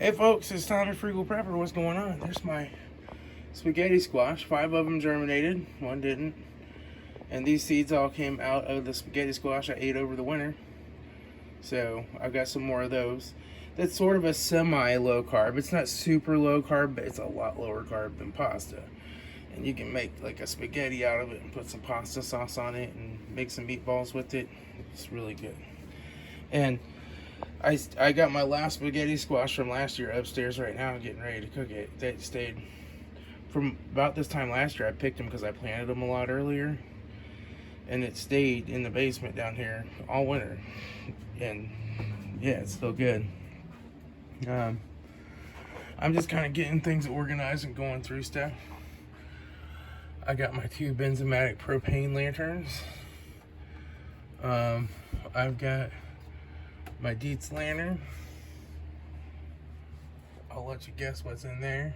Hey folks, it's Tommy Frugal Prepper. What's going on? There's my spaghetti squash. 5 of them germinated, 1 didn't. And these seeds all came out of the spaghetti squash I ate over the winter. So I've got some more of those. That's sort of a semi-low carb. It's not super low carb, but it's a lot lower carb than pasta. And you can make like a spaghetti out of it and put some pasta sauce on it and make some meatballs with it. It's really good. And I got my last spaghetti squash from last year upstairs right now, getting ready to cook it. They stayed from about this time last year. I picked them because I planted them a lot earlier, and it stayed in the basement down here all winter. And yeah, it's still good. I'm just kind of getting things organized and going through stuff. I got my 2 Benzematic propane lanterns. I've got my Dietz lantern. I'll let you guess what's in there.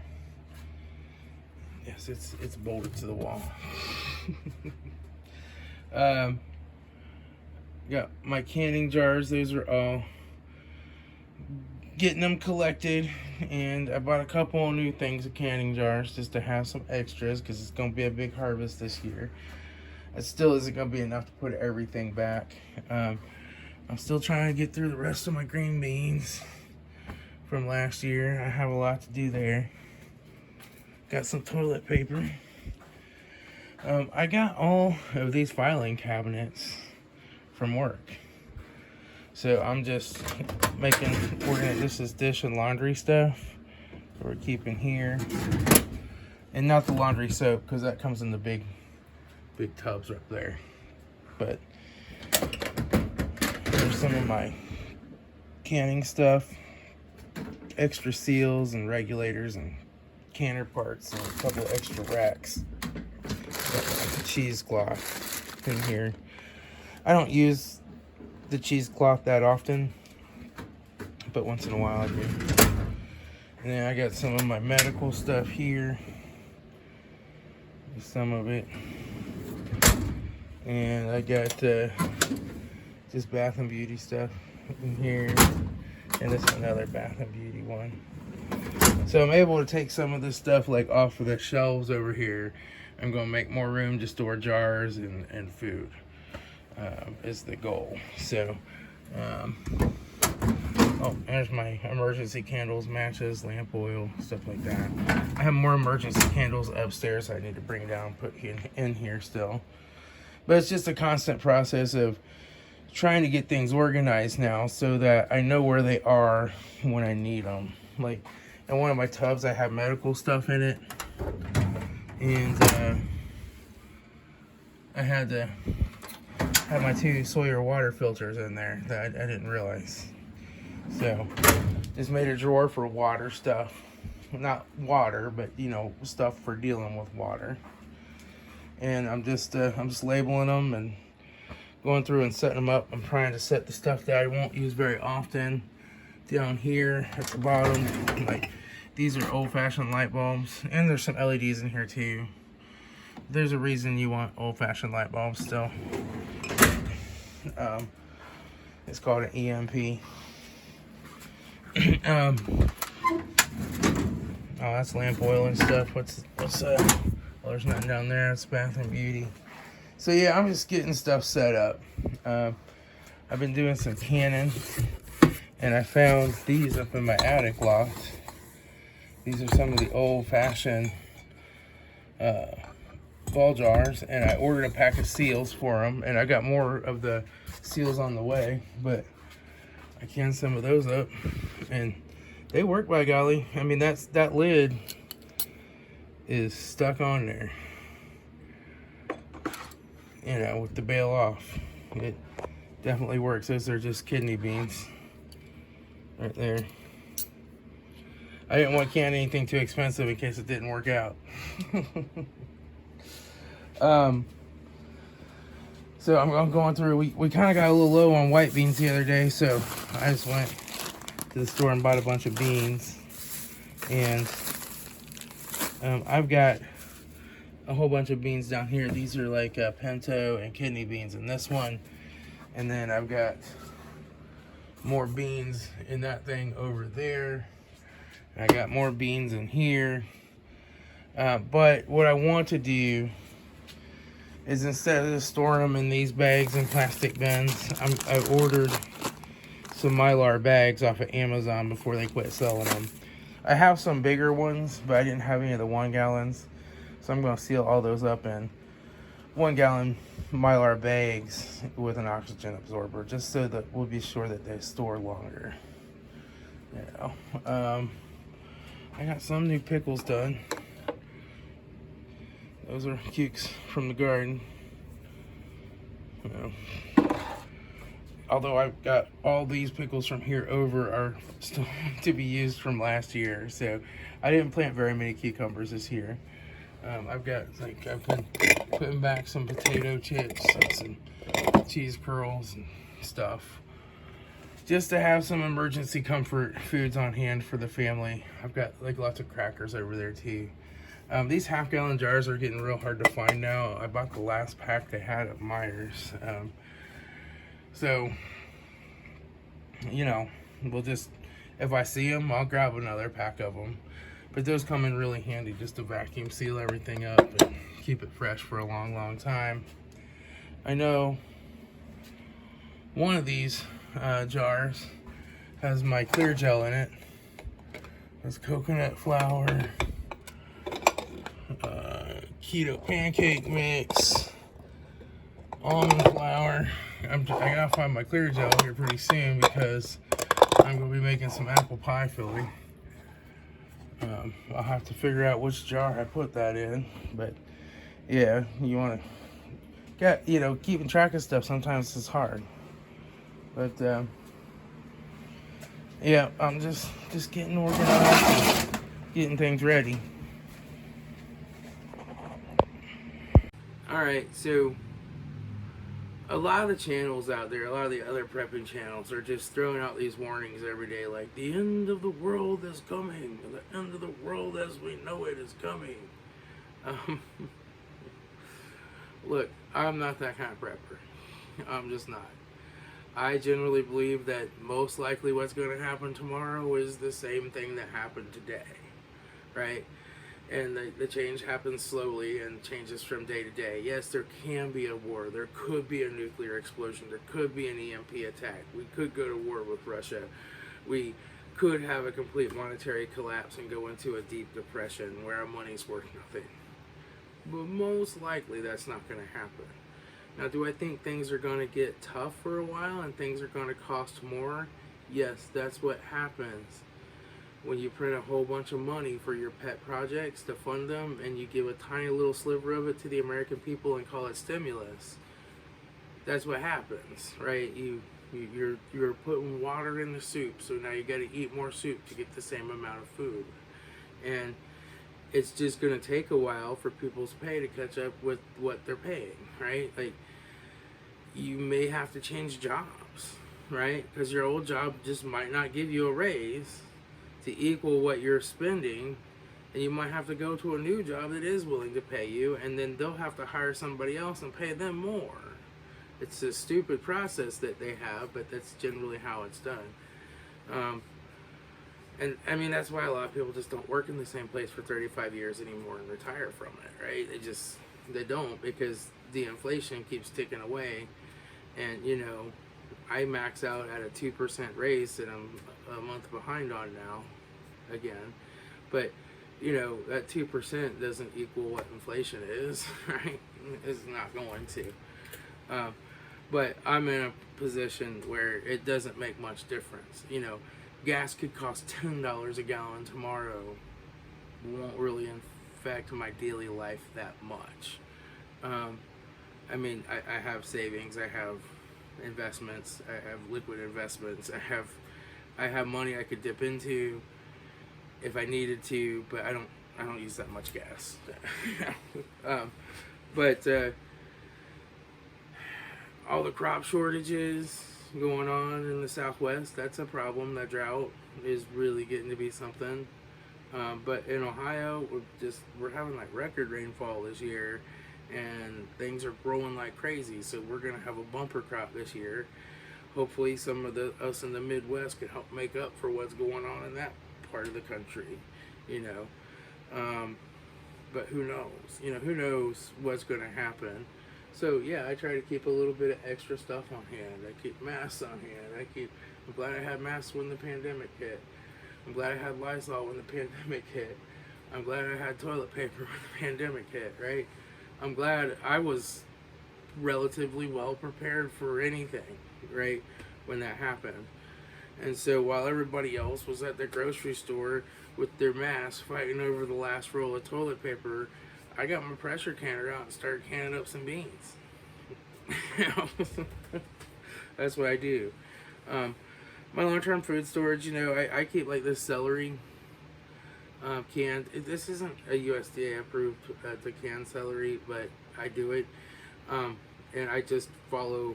Yes, it's bolted to the wall. Got my canning jars. Those are all getting them collected, and I bought a couple of new things of canning jars just to have some extras because it's going to be a big harvest this year. It still isn't going to be enough to put everything back. I'm still trying to get through the rest of my green beans from last year. I have a lot to do there. Got some toilet paper. I got all of these filing cabinets from work. So I'm just this is dish and laundry stuff we're keeping here. And not the laundry soap, because that comes in the big tubs right there. But there's some of my canning stuff, extra seals and regulators and canner parts, and a couple of extra racks. Got the cheesecloth in here. I don't use the cheesecloth that often, but once in a while I do. And then I got some of my medical stuff here, some of it, and I got just Bath and Beauty stuff in here, and this is another Bath and Beauty one. So I'm able to take some of this stuff like off of the shelves over here. I'm going to make more room to store jars and food. Is the goal. So oh, there's my emergency candles, matches, lamp oil, stuff like that. I have more emergency candles upstairs I need to bring down, put in here still. But it's just a constant process of trying to get things organized now so that I know where they are when I need them. Like in one of my tubs I have medical stuff in it, and I had to have my 2 Sawyer water filters in there that I didn't realize. So just made a drawer for water stuff. Not water, but you know, stuff for dealing with water. And I'm just labeling them and going through and setting them up. I'm trying to set the stuff that I won't use very often down here at the bottom. Like these are old-fashioned light bulbs, and there's some LEDs in here too. There's a reason you want old-fashioned light bulbs still. It's called an EMP. Oh, that's lamp oil and stuff. What's well, there's nothing down there. It's Bath and Beauty. So yeah, I'm just getting stuff set up. I've been doing some canning, and I found these up in my attic loft. These are some of the old-fashioned ball jars, and I ordered a pack of seals for them, and I got more of the seals on the way, but I canned some of those up, and they work, by golly. I mean, that lid is stuck on there, you know, with the bail off. It definitely works. Those are just kidney beans right there. I didn't want to can anything too expensive in case it didn't work out. So I'm going through, we kind of got a little low on white beans the other day, so I just went to the store and bought a bunch of beans. And I've got a whole bunch of beans down here. These are like pinto and kidney beans in this one. And then I've got more beans in that thing over there. I got more beans in here. But what I want to do is, instead of just storing them in these bags and plastic bins, I ordered some Mylar bags off of Amazon before they quit selling them. I have some bigger ones, but I didn't have any of the 1 gallons. So I'm going to seal all those up in 1 gallon Mylar bags with an oxygen absorber, just so that we'll be sure that they store longer. You know, I got some new pickles done. Those are cukes from the garden. You know, although I've got all these pickles from here over are still to be used from last year, so I didn't plant very many cucumbers this year. I've been putting back some potato chips and some cheese curls and stuff, just to have some emergency comfort foods on hand for the family. I've got like lots of crackers over there too. These half-gallon jars are getting real hard to find now. I bought the last pack they had at Myers. So, you know, we'll just, if I see them, I'll grab another pack of them. But those come in really handy just to vacuum seal everything up and keep it fresh for a long, long time. I know one of these jars has my clear gel in it. There's coconut flour, keto pancake mix, almond flour. I gotta find my clear gel here pretty soon because I'm gonna be making some apple pie filling. I'll have to figure out which jar I put that in, but yeah, you want to keeping track of stuff sometimes is hard. But yeah, I'm just getting organized, and getting things ready. Alright, so a lot of the channels out there, a lot of the other prepping channels are just throwing out these warnings every day, like the end of the world is coming, the end of the world as we know it is coming. Look, I'm not that kind of prepper. I'm just not. I generally believe that most likely what's going to happen tomorrow is the same thing that happened today, right? And the change happens slowly and changes from day to day. Yes, there can be a war. There could be a nuclear explosion. There could be an EMP attack. We could go to war with Russia. We could have a complete monetary collapse and go into a deep depression where our money's worth nothing. But most likely that's not going to happen. Now, do I think things are going to get tough for a while and things are going to cost more? Yes, that's what happens when you print a whole bunch of money for your pet projects to fund them, and you give a tiny little sliver of it to the American people and call it stimulus. That's what happens, right? You're putting water in the soup, so now you got to eat more soup to get the same amount of food, and it's just going to take a while for people's pay to catch up with what they're paying, right? Like, you may have to change jobs, right? Because your old job just might not give you a raise to equal what you're spending, and you might have to go to a new job that is willing to pay you, and then they'll have to hire somebody else and pay them more. It's a stupid process that they have, but that's generally how it's done. And I mean, that's why a lot of people just don't work in the same place for 35 years anymore and retire from it, right? They don't, because the inflation keeps ticking away. And, you know, I max out at a 2% raise that I'm a month behind on now, again. But, you know, that 2% doesn't equal what inflation is, right? It's not going to. But I'm in a position where it doesn't make much difference. You know, gas could cost $10 a gallon tomorrow. Won't really affect my daily life that much. I mean, I have savings, I have investments, I have liquid investments, I have money I could dip into if I needed to, but I don't use that much gas. But all the crop shortages going on in the Southwest, that's a problem. That drought is really getting to be something. But in Ohio, we're having like record rainfall this year, and things are growing like crazy. So we're gonna have a bumper crop this year. Hopefully, some of us in the Midwest can help make up for what's going on in that part of the country, you know. But who knows? You know, who knows what's going to happen. So yeah, I try to keep a little bit of extra stuff on hand. I keep masks on hand. I'm glad I had masks when the pandemic hit. I'm glad I had Lysol when the pandemic hit. I'm glad I had toilet paper when the pandemic hit, right? I'm glad I was relatively well prepared for anything, right, when that happened. And so while everybody else was at the grocery store with their masks fighting over the last roll of toilet paper, I got my pressure canner out and started canning up some beans. That's what I do. My long-term food storage, you know, I keep like this celery canned. This isn't a USDA approved the canned celery, but I do it. And I just follow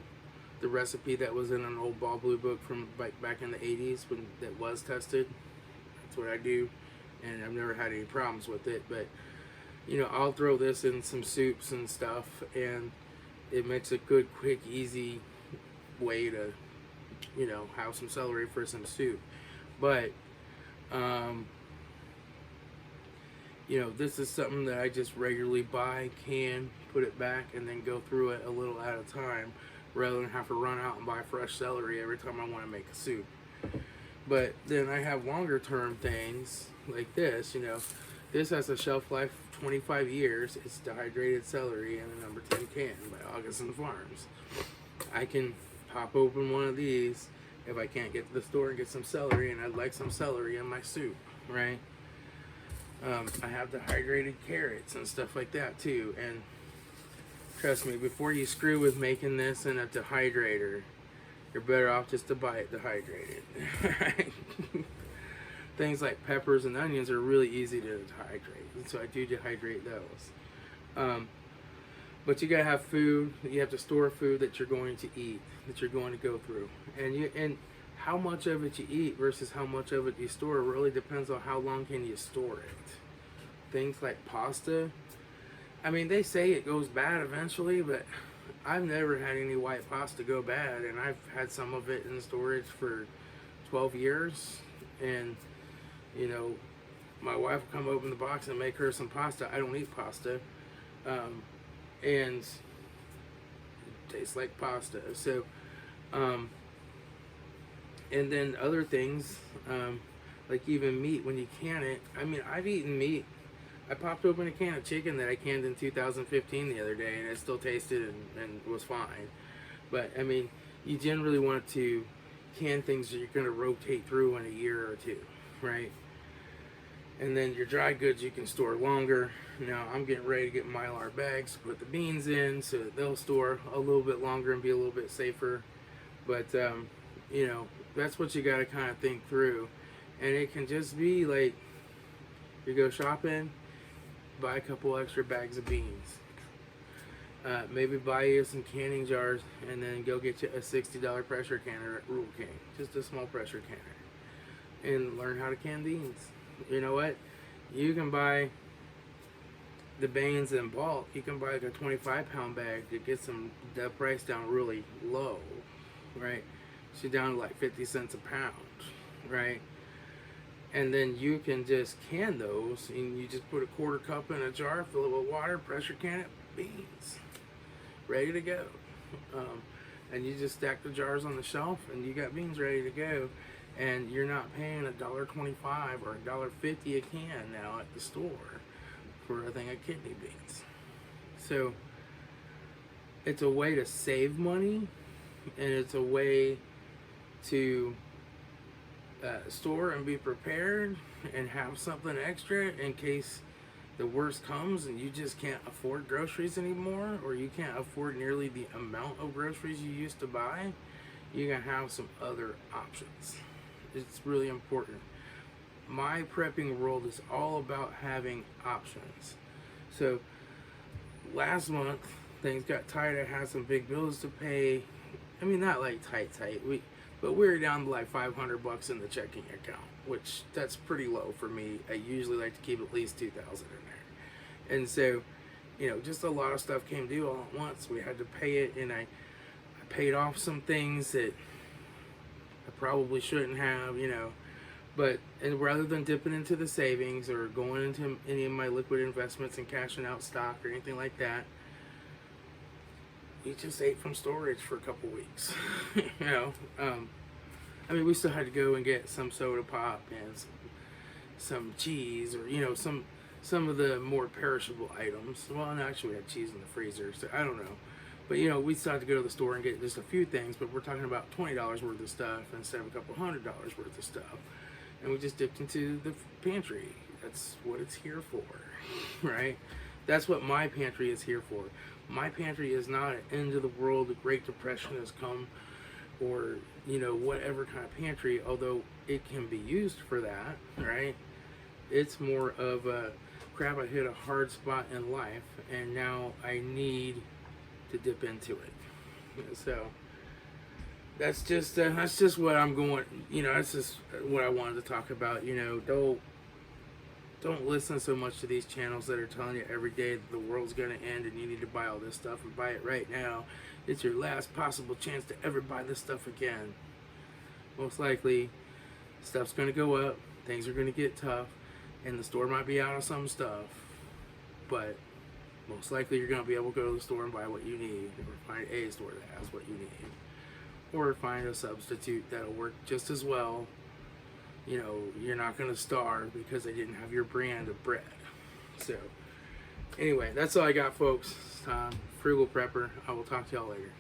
the recipe that was in an old Ball Blue book from back in the 80s when that was tested. That's what I do, and I've never had any problems with it. But you know, I'll throw this in some soups and stuff, and it makes a good, quick, easy way to, you know, have some celery for some soup. But you know, this is something that I just regularly buy, can, put it back, and then go through it a little at a time, rather than have to run out and buy fresh celery every time I want to make a soup. But then I have longer term things like this, you know. This has a shelf life of 25 years. It's dehydrated celery in a number 10 can by Augustin Farms. I can pop open one of these if I can't get to the store and get some celery, and I'd like some celery in my soup, right? I have dehydrated carrots and stuff like that too. And trust me, before you screw with making this in a dehydrator, you're better off just to buy it dehydrated. Things like peppers and onions are really easy to dehydrate, and so I do dehydrate those. But you gotta have food. You have to store food that you're going to eat, that you're going to go through, and how much of it you eat versus how much of it you store really depends on how long can you store it. Things like pasta, I mean, they say it goes bad eventually, but I've never had any white pasta go bad, and I've had some of it in storage for 12 years, and you know, my wife will come open the box and make her some pasta. I don't eat pasta, and it tastes like pasta. So, and then other things, like even meat, when you can it, I mean, I've eaten meat. I popped open a can of chicken that I canned in 2015 the other day, and it still tasted and was fine. But, I mean, you generally want to can things that you're going to rotate through in a year or two, right? And then your dry goods you can store longer. Now, I'm getting ready to get Mylar bags to put the beans in so that they'll store a little bit longer and be a little bit safer. But, you know, that's what you got to kind of think through. And it can just be like, you go shopping, buy a couple extra bags of beans. Maybe buy you some canning jars, and then go get you a $60 pressure canner at Rural King. Just a small pressure canner. And learn how to can beans. You know what? You can buy the beans in bulk. You can buy like a 25-pound bag to get the price down really low, right? So down to like 50 cents a pound, right? And then you can just can those, and you just put a quarter cup in a jar, fill it with water, pressure can it, beans, ready to go. And you just stack the jars on the shelf, and you got beans ready to go. And you're not paying $1.25 or $1.50 a can now at the store for a thing of kidney beans. So it's a way to save money, and it's a way to store and be prepared and have something extra in case the worst comes and you just can't afford groceries anymore, or you can't afford nearly the amount of groceries you used to buy. You can have some other options. It's really important. My prepping world is all about having options. So last month things got tight. I had some big bills to pay. I mean, not like tight, but we were down to like $500 in the checking account, which that's pretty low for me. I usually like to keep at least $2,000 in there. And so, you know, just a lot of stuff came due all at once. We had to pay it, and I paid off some things that I probably shouldn't have, you know. And rather than dipping into the savings or going into any of my liquid investments and cashing out stock or anything like that, we just ate from storage for a couple weeks. you know, I mean, we still had to go and get some soda pop and some cheese, or some of the more perishable items. Well, no, actually, we had cheese in the freezer, so I don't know. But we still had to go to the store and get just a few things. But we're talking about $20 worth of stuff instead of a couple $100 worth of stuff. And we just dipped into the pantry. That's what it's here for, right? That's what my pantry is here for. My pantry is not an end of the world, the Great Depression has come, or whatever kind of pantry, although it can be used for that, right? It's more of a crap, I hit a hard spot in life and now I need to dip into it. So that's just what I'm going, that's just what I wanted to talk about. Don't listen so much to these channels that are telling you every day that the world's going to end and you need to buy all this stuff and buy it right now. It's your last possible chance to ever buy this stuff again. Most likely, stuff's going to go up, things are going to get tough, and the store might be out of some stuff, but most likely you're going to be able to go to the store and buy what you need, or find a store that has what you need, or find a substitute that'll work just as well. You're not going to starve because they didn't have your brand of bread. So, anyway, that's all I got, folks. Frugal Prepper. I will talk to y'all later.